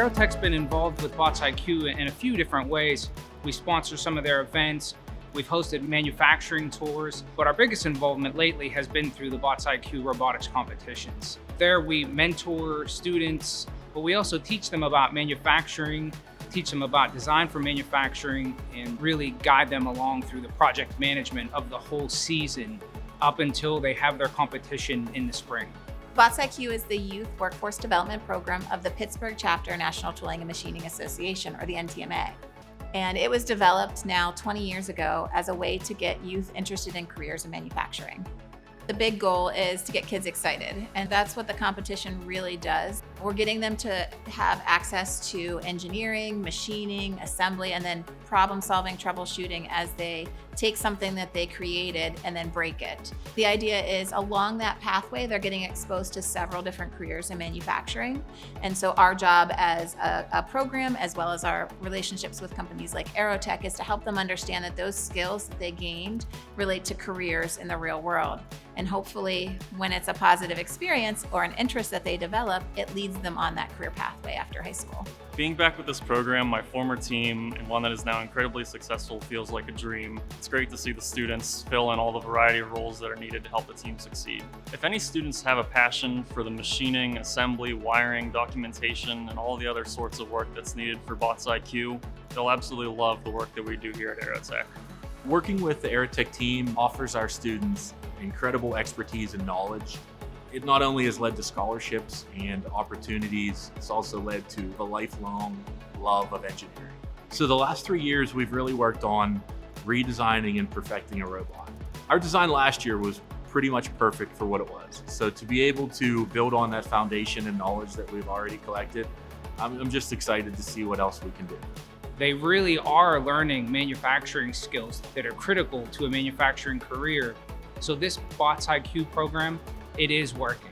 Aerotech's been involved with BotsIQ in a few different ways. We sponsor some of their events. We've hosted manufacturing tours, but our biggest involvement lately has been through the BotsIQ robotics competitions. There we mentor students, but we also teach them about manufacturing, teach them about design for manufacturing, and really guide them along through the project management of the whole season up until they have their competition in the spring. BotsIQ is the Youth Workforce Development Program of the Pittsburgh Chapter National Tooling and Machining Association, or the NTMA. And it was developed now 20 years ago as a way to get youth interested in careers in manufacturing. The big goal is to get kids excited, and that's what the competition really does. We're getting them to have access to engineering, machining, assembly, and then problem solving, troubleshooting as they take something that they created and then break it. The idea is along that pathway, they're getting exposed to several different careers in manufacturing. And so our job as a program, as well as our relationships with companies like Aerotech, is to help them understand that those skills that they gained relate to careers in the real world. And hopefully, when it's a positive experience or an interest that they develop, it leads them on that career pathway after high school. Being back with this program, my former team, and one that is now incredibly successful, feels like a dream. It's great to see the students fill in all the variety of roles that are needed to help the team succeed. If any students have a passion for the machining, assembly, wiring, documentation, and all the other sorts of work that's needed for BotsIQ, they'll absolutely love the work that we do here at Aerotech. Working with the Aerotech team offers our students incredible expertise and knowledge. It not only has led to scholarships and opportunities, it's also led to a lifelong love of engineering. So the last 3 years, we've really worked on redesigning and perfecting a robot. Our design last year was pretty much perfect for what it was. So to be able to build on that foundation and knowledge that we've already collected, I'm just excited to see what else we can do. They really are learning manufacturing skills that are critical to a manufacturing career. So this BotsIQ program, it is working.